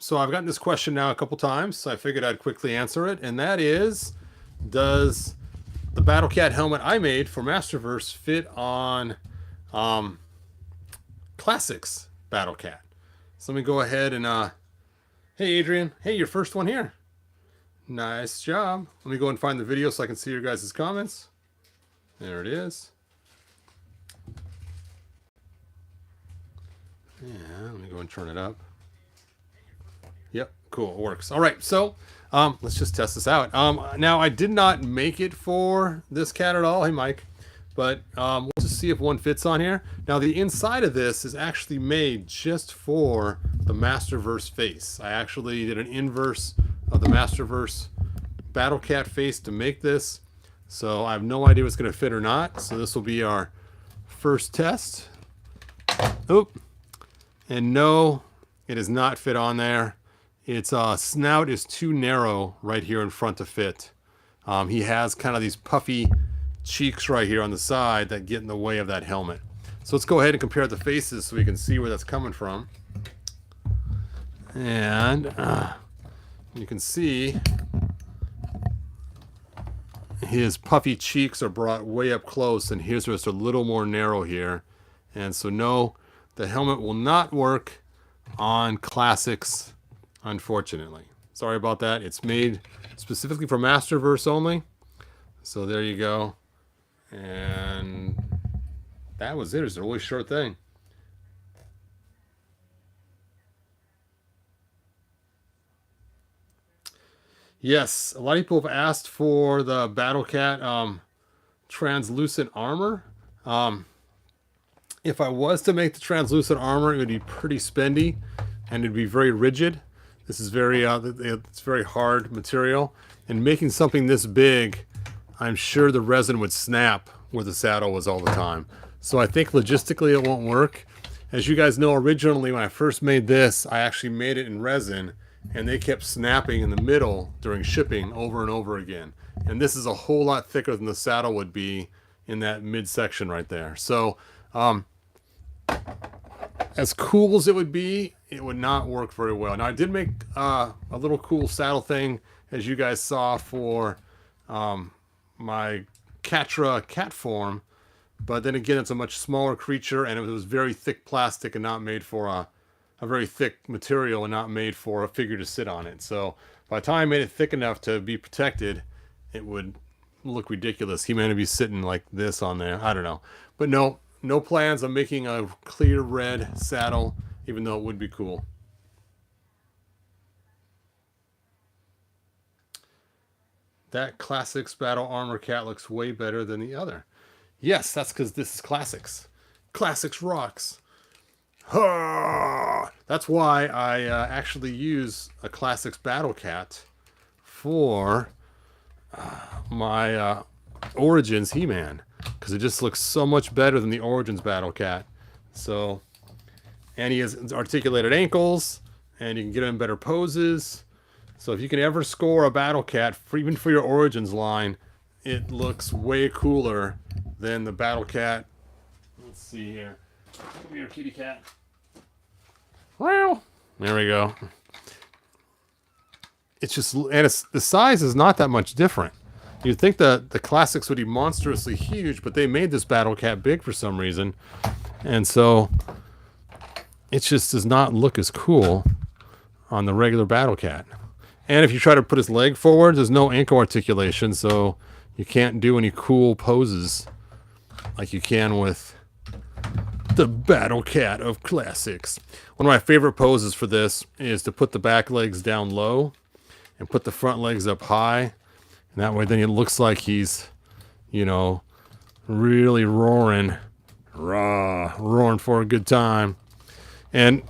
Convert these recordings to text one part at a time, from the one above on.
So I've gotten this question now a couple times, so I figured I'd quickly answer it, and that is, does the Battle Cat helmet I made for Masterverse fit on um, Classics Battle Cat? So let me go ahead and hey Adrian, hey, your first one here. Nice job. Let me go and find the video so I can see your guys' comments. There it is. Yeah, let me go and turn it up. Yep, cool, it works. All right, so let's just test this out. Now, I did not make it for this cat at all. Hey, Mike. But we'll just see if one fits on here. Now, the inside of this is actually made just for the Masterverse face. I actually did an inverse of the Masterverse Battle Cat face to make this. So I have no idea what's going to fit or not. So this will be our first test. Oop. And no, it does not fit on there. Its snout is too narrow right here in front to fit. He has kind of these puffy cheeks right here on the side that get in the way of that helmet. So let's go ahead and compare the faces so we can see where that's coming from. And you can see his puffy cheeks are brought way up close, and here's just a little more narrow here. And so no, the helmet will not work on Classics, unfortunately. Sorry about that. It's made specifically for Masterverse only. So there you go. And that was it. It's a really short thing. Yes, a lot of people have asked for the Battle Cat translucent armor. If I was to make the translucent armor, it would be pretty spendy and it'd be very rigid. This is very, it's very hard material. And making something this big, I'm sure the resin would snap where the saddle was all the time. So I think logistically it won't work. As you guys know, originally when I first made this, I actually made it in resin and they kept snapping in the middle during shipping over and over again. And this is a whole lot thicker than the saddle would be in that midsection right there. So as cool as it would be, it would not work very well. Now I did make a little cool saddle thing, as you guys saw, for my Catra cat form, but then again it's a much smaller creature and it was very thick plastic and not made for a very thick material and not made for a figure to sit on it. So by the time I made it thick enough to be protected, it would look ridiculous. He might be sitting like this on there. I don't know. But no plans on making a clear red saddle, even though it would be cool. That Classics Battle Armor Cat looks way better than the other. Yes, that's because this is Classics. Classics rocks. That's why I actually use a Classics Battle Cat for my Origins He-Man, because it just looks so much better than the Origins Battle Cat. So, and he has articulated ankles, and you can get him in better poses. So if you can ever score a Battle Cat, even for your Origins line, it looks way cooler than the Battle Cat. Let's see here. Come here, kitty cat. Well, there we go. It's just, and the size is not that much different. You'd think that the Classics would be monstrously huge, but they made this Battle Cat big for some reason. And so it just does not look as cool on the regular Battle Cat. And if you try to put his leg forward, there's no ankle articulation, so you can't do any cool poses like you can with the Battle Cat of Classics. One of my favorite poses for this is to put the back legs down low and put the front legs up high. And that way then it looks like he's, you know, really roaring for a good time. And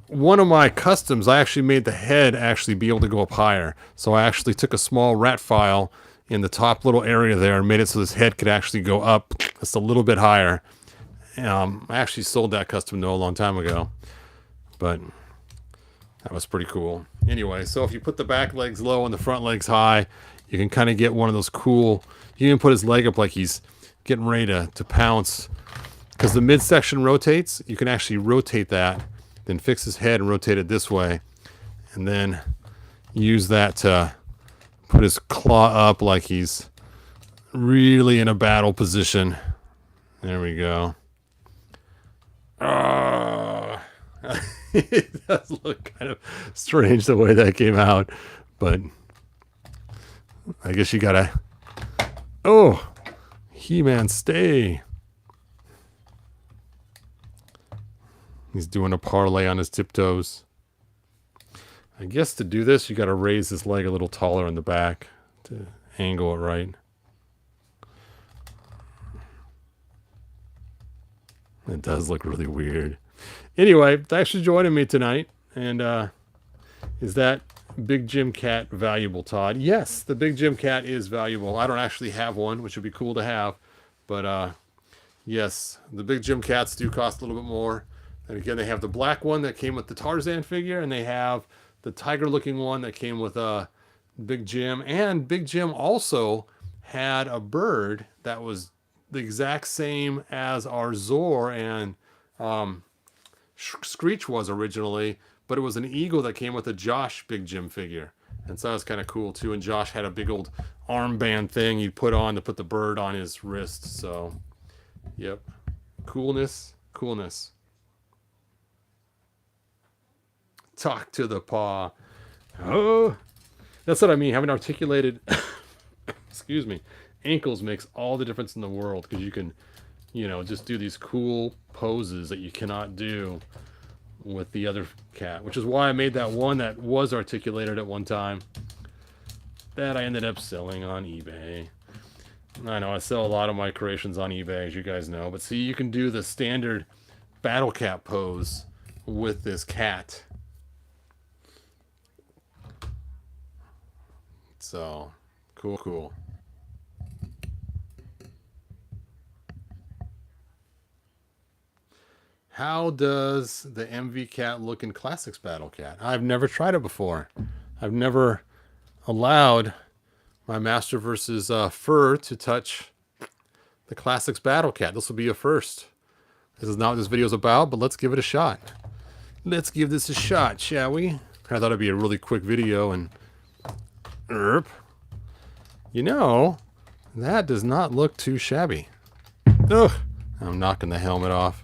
one of my customs, I actually made the head actually be able to go up higher. So I actually took a small rat file in the top little area there and made it so this head could actually go up just a little bit higher. I actually sold that custom a long time ago, but that was pretty cool. Anyway, so if you put the back legs low and the front legs high, you can kind of get one of those cool, you can put his leg up like he's getting ready to pounce. Because the midsection rotates, you can actually rotate that then fix his head and rotate it this way, and then use that to put his claw up like he's really in a battle position. There we go. It does look kind of strange the way that came out, but I guess you gotta... Oh! He-Man, stay! He's doing a parlay on his tiptoes. I guess to do this, you gotta raise his leg a little taller in the back to angle it right. It does look really weird. Anyway, thanks for joining me tonight. And is that Big Jim Cat valuable, Todd? Yes, the Big Jim Cat is valuable. I don't actually have one, which would be cool to have. But yes, the Big Jim Cats do cost a little bit more. And again, they have the black one that came with the Tarzan figure, and they have the tiger-looking one that came with Big Jim. And Big Jim also had a bird that was the exact same as our Zor and Screech was originally, but it was an eagle that came with a Josh Big Jim figure. And so that was kind of cool too. And Josh had a big old armband thing he'd put on to put the bird on his wrist. So, yep. Coolness, coolness. Talk to the paw. Oh, that's what I mean. Having articulated, excuse me, ankles makes all the difference in the world, because you can, you know, just do these cool poses that you cannot do with the other cat, which is why I made that one that was articulated at one time that I ended up selling on eBay. I know I sell a lot of my creations on eBay, as you guys know, but see, you can do the standard battle cat pose with this cat. So cool. How does the MV Cat look in Classics Battle Cat? I've never tried it before. I've never allowed my Masterverse's fur to touch the Classics Battle Cat. This will be a first. This is not what this video is about, but let's give it a shot. Let's give this a shot, shall we? I thought it'd be a really quick video, and you know, that does not look too shabby. Ugh, I'm knocking the helmet off.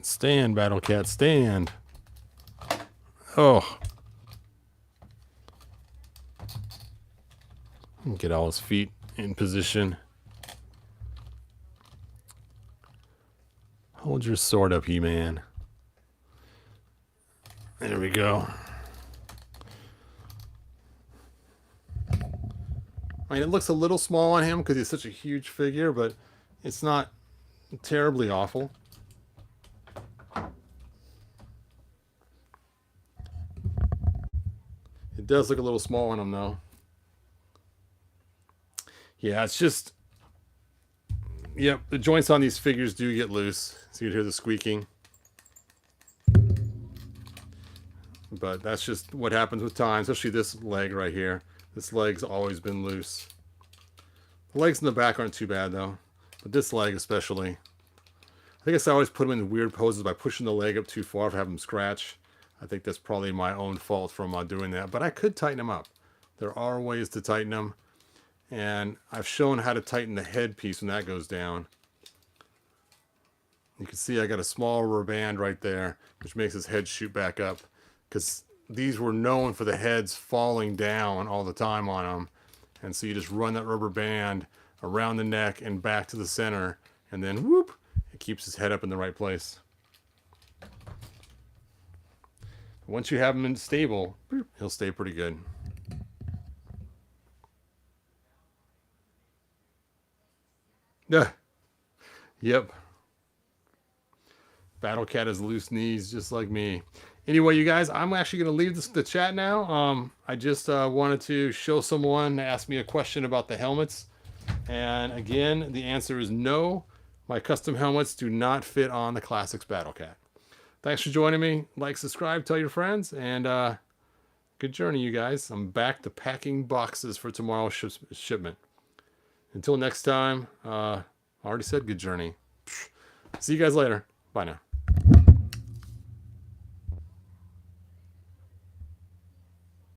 Stand, Battle Cat, stand. Oh. Get all his feet in position. Hold your sword up, He-Man. There we go. I mean, it looks a little small on him because he's such a huge figure, but it's not terribly awful. It does look a little small on him, though. Yeah, it's just... Yep, the joints on these figures do get loose. So you can hear the squeaking. But that's just what happens with time, especially this leg right here. This leg's always been loose. The legs in the back aren't too bad, though. But this leg especially. I guess I always put them in weird poses by pushing the leg up too far to have them scratch. I think that's probably my own fault from doing that. But I could tighten them up. There are ways to tighten them. And I've shown how to tighten the head piece when that goes down. You can see I got a small rubber band right there, which makes his head shoot back up. Because these were known for the heads falling down all the time on them. And so you just run that rubber band around the neck and back to the center. And then whoop, it keeps his head up in the right place. Once you have him in stable, he'll stay pretty good. Yeah. Yep. Battle Cat has loose knees just like me. Anyway, you guys, I'm actually going to leave the chat now. I just wanted to show someone ask me a question about the helmets. And again, the answer is no. My custom helmets do not fit on the Classics Battle Cat. Thanks for joining me. Like, subscribe, tell your friends, and good journey, you guys. I'm back to packing boxes for tomorrow's shipment. Until next time, I already said good journey. See you guys later. Bye now.